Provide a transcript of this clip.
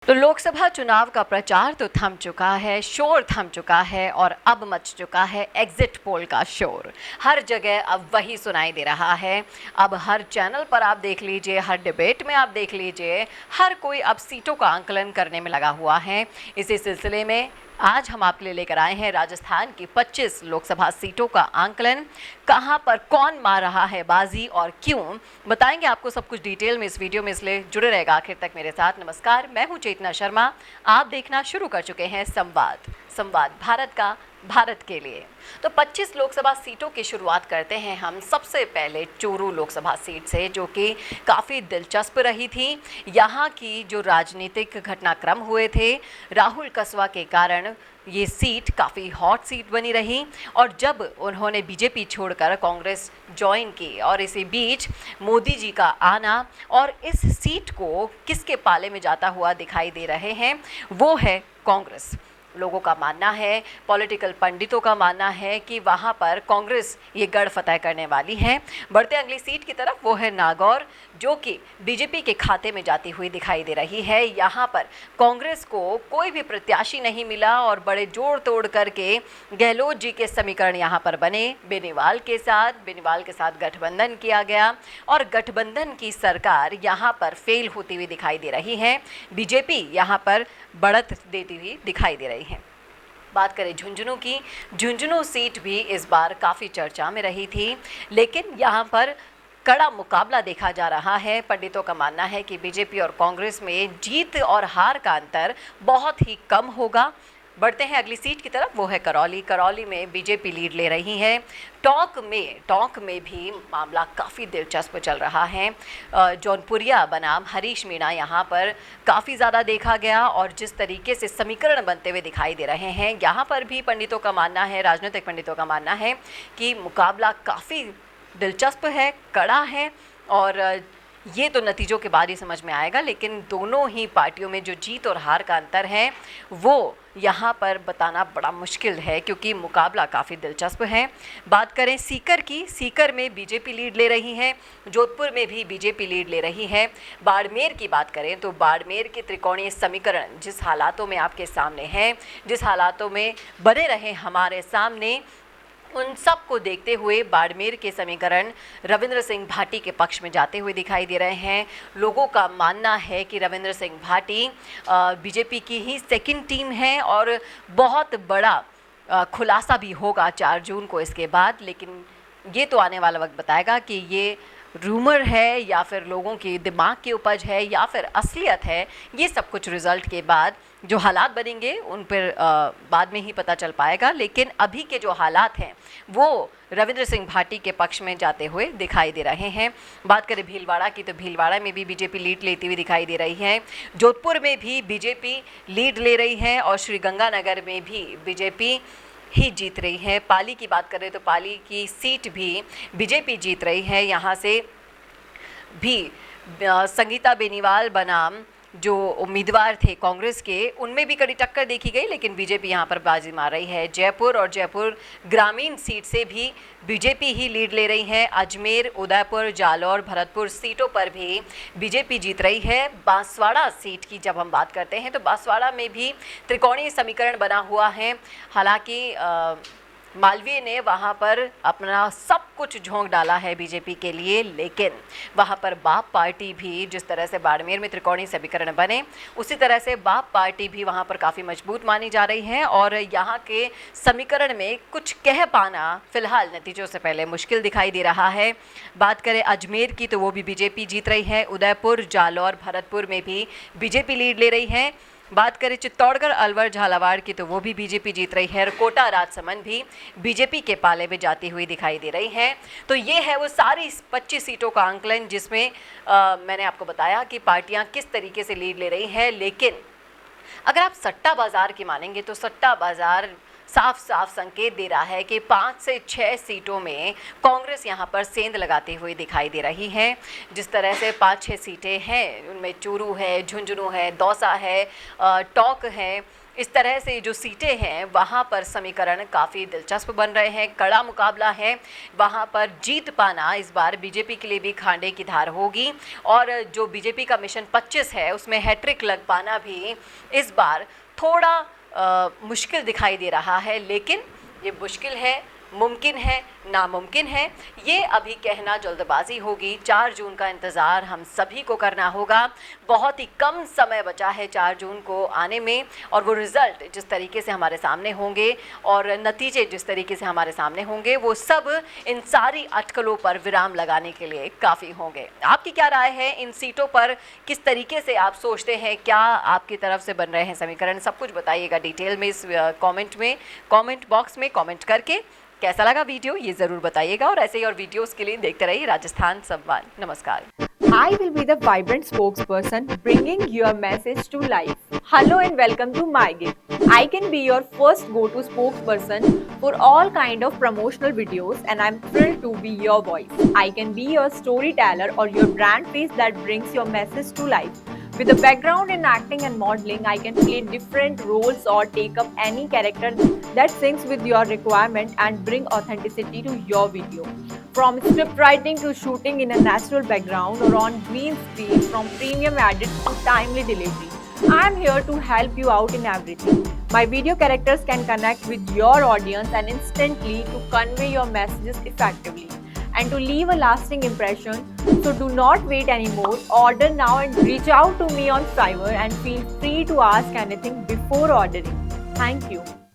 तो लोकसभा चुनाव का प्रचार तो थम चुका है, शोर थम चुका है और अब मच चुका है एग्जिट पोल का शोर। हर जगह अब वही सुनाई दे रहा है। अब हर चैनल पर आप देख लीजिए, हर डिबेट में आप देख लीजिए, हर कोई अब सीटों का आंकलन करने में लगा हुआ है। इसी सिलसिले में आज हम आपके लिए लेकर आए हैं राजस्थान की 25 लोकसभा सीटों का आंकलन। कहां पर कौन मार रहा है बाजी और क्यों, बताएंगे आपको सब कुछ डिटेल में इस वीडियो में, इसलिए जुड़े रहेगा आखिर तक मेरे साथ। नमस्कार, मैं हूं चेतना शर्मा। आप देखना शुरू कर चुके हैं संवाद भारत का, भारत के लिए। तो 25 लोकसभा सीटों की शुरुआत करते हैं हम सबसे पहले चूरू लोकसभा सीट से, जो कि काफ़ी दिलचस्प रही थी। यहाँ की जो राजनीतिक घटनाक्रम हुए थे, राहुल कसवा के कारण ये सीट काफ़ी हॉट सीट बनी रही। और जब उन्होंने बीजेपी छोड़कर कांग्रेस ज्वाइन की और इसी बीच मोदी जी का आना और इस सीट को किसके पाले में जाता हुआ दिखाई दे रहे हैं, वो है कांग्रेस। लोगों का मानना है, पॉलिटिकल पंडितों का मानना है कि वहाँ पर कांग्रेस ये गढ़ फतह करने वाली है। बढ़ते अगली सीट की तरफ, वो है नागौर, जो कि बीजेपी के खाते में जाती हुई दिखाई दे रही है। यहाँ पर कांग्रेस को कोई भी प्रत्याशी नहीं मिला और बड़े जोड़ तोड़ करके गहलोत जी के समीकरण यहाँ पर बने। बेनीवाल के साथ गठबंधन किया गया और गठबंधन की सरकार यहाँ पर फेल होती हुई दिखाई दे रही है। बीजेपी यहाँ पर बढ़त देती हुई दिखाई दे रही है। बात करें झुंझुनू की, झुंझुनू सीट भी इस बार काफ़ी चर्चा में रही थी, लेकिन यहाँ पर कड़ा मुकाबला देखा जा रहा है। पंडितों का मानना है कि बीजेपी और कांग्रेस में जीत और हार का अंतर बहुत ही कम होगा। बढ़ते हैं अगली सीट की तरफ, वो है करौली। करौली में बीजेपी लीड ले रही है। टोंक में भी मामला काफ़ी दिलचस्प चल रहा है। जौनपुरिया बनाम हरीश मीणा यहाँ पर काफ़ी ज़्यादा देखा गया और जिस तरीके से समीकरण बनते हुए दिखाई दे रहे हैं, यहाँ पर भी पंडितों का मानना है, राजनीतिक पंडितों का मानना है कि मुकाबला काफ़ी दिलचस्प है, कड़ा है और ये तो नतीजों के बाद ही समझ में आएगा। लेकिन दोनों ही पार्टियों में जो जीत और हार का अंतर है, वो यहाँ पर बताना बड़ा मुश्किल है, क्योंकि मुकाबला काफ़ी दिलचस्प है। बात करें सीकर की, सीकर में बीजेपी लीड ले रही है, जोधपुर में भी बीजेपी लीड ले रही है। बाड़मेर की बात करें तो बाड़मेर के त्रिकोणीय समीकरण जिस हालातों में आपके सामने हैं, जिस हालातों में बने रहे हमारे सामने, उन सब को देखते हुए बाड़मेर के समीकरण रविंद्र सिंह भाटी के पक्ष में जाते हुए दिखाई दे रहे हैं। लोगों का मानना है कि रविंद्र सिंह भाटी बीजेपी की ही सेकंड टीम है और बहुत बड़ा खुलासा भी होगा 4 जून को इसके बाद। लेकिन ये तो आने वाला वक्त बताएगा कि ये रूमर है या फिर लोगों के दिमाग की उपज है या फिर असलियत है। ये सब कुछ रिज़ल्ट के बाद जो हालात बनेंगे उन पर बाद में ही पता चल पाएगा। लेकिन अभी के जो हालात हैं वो रविंद्र सिंह भाटी के पक्ष में जाते हुए दिखाई दे रहे हैं। बात करें भीलवाड़ा की, तो भीलवाड़ा में भी बीजेपी लीड लेती हुई दिखाई दे रही है। जोधपुर में भी बीजेपी लीड ले रही है और श्रीगंगानगर में भी बीजेपी ही जीत रही है। पाली की बात करें तो पाली की सीट भी बीजेपी जीत रही है। यहाँ से भी संगीता बेनीवाल बनाम जो उम्मीदवार थे कांग्रेस के, उनमें भी कड़ी टक्कर देखी गई, लेकिन बीजेपी यहाँ पर बाजी मार रही है। जयपुर और जयपुर ग्रामीण सीट से भी बीजेपी ही लीड ले रही है। अजमेर, उदयपुर, जालौर, भरतपुर सीटों पर भी बीजेपी जीत रही है। बांसवाड़ा सीट की जब हम बात करते हैं तो बांसवाड़ा में भी त्रिकोणीय समीकरण बना हुआ है। हालांकि मालवीय ने वहाँ पर अपना सब कुछ झोंक डाला है बीजेपी के लिए, लेकिन वहाँ पर बाप पार्टी भी, जिस तरह से बाड़मेर में त्रिकोणीय समीकरण बने, उसी तरह से बाप पार्टी भी वहाँ पर काफ़ी मजबूत मानी जा रही है और यहाँ के समीकरण में कुछ कह पाना फिलहाल नतीजों से पहले मुश्किल दिखाई दे रहा है। बात करें अजमेर की, तो वो भी बीजेपी जीत रही है। उदयपुर, जालौर, भरतपुर में भी बीजेपी लीड ले रही है। बात करें चित्तौड़गढ़, अलवर, झालावाड़ की, तो वो भी बीजेपी जीत रही है और कोटा, राजसमंद भी बीजेपी के पाले में जाती हुई दिखाई दे रही हैं। तो ये है वो सारी 25 सीटों का आंकलन, जिसमें मैंने आपको बताया कि पार्टियां किस तरीके से लीड ले रही हैं। लेकिन अगर आप सट्टा बाज़ार की मानेंगे तो सट्टा बाज़ार साफ साफ संकेत दे रहा है कि 5 से 6 सीटों में कांग्रेस यहाँ पर सेंध लगाती हुई दिखाई दे रही है। जिस तरह से 5-6 सीटें हैं, उनमें चूरू है, झुंझुनू है, दौसा है, टोंक है, इस तरह से जो सीटें हैं वहाँ पर समीकरण काफ़ी दिलचस्प बन रहे हैं, कड़ा मुकाबला है। वहाँ पर जीत पाना इस बार बीजेपी के लिए भी खांडे की धार होगी और जो बीजेपी का मिशन 25 है उसमें हैट्रिक लग पाना भी इस बार थोड़ा मुश्किल दिखाई दे रहा है। लेकिन ये मुश्किल है, मुमकिन है, नामुमकिन है, ये अभी कहना जल्दबाजी होगी। 4 जून का इंतज़ार हम सभी को करना होगा। बहुत ही कम समय बचा है 4 जून को आने में और वो रिज़ल्ट जिस तरीके से हमारे सामने होंगे और नतीजे जिस तरीके से हमारे सामने होंगे वो सब इन सारी अटकलों पर विराम लगाने के लिए काफ़ी होंगे। आपकी क्या राय है इन सीटों पर? किस तरीके से आप सोचते हैं, क्या आपकी तरफ से बन रहे हैं समीकरण? सब कुछ बताइएगा डिटेल में इस कमेंट बॉक्स में कमेंट करके। कैसा लगा वीडियो ये ज़रूर बताइएगा और ऐसे ही और वीडियोस के लिए देखते रहिए राजस्थान संवाद। नमस्कार। I will be the vibrant spokesperson bringing your message to life. Hello and welcome to MyGig. I can be your first go-to spokesperson for all kind of promotional videos and I'm thrilled to be your voice. I can be your storyteller or your brand face that brings your message to life. With a background in acting and modeling, I can play different roles or take up any character that syncs with your requirement and bring authenticity to your video. From script writing to shooting in a natural background or on green screen, from premium edits to timely delivery, I am here to help you out in everything. My video characters can connect with your audience and instantly to convey your messages effectively and to leave a lasting impression. So do not wait anymore. Order now and reach out to me on Fiverr and feel free to ask anything before ordering. Thank you.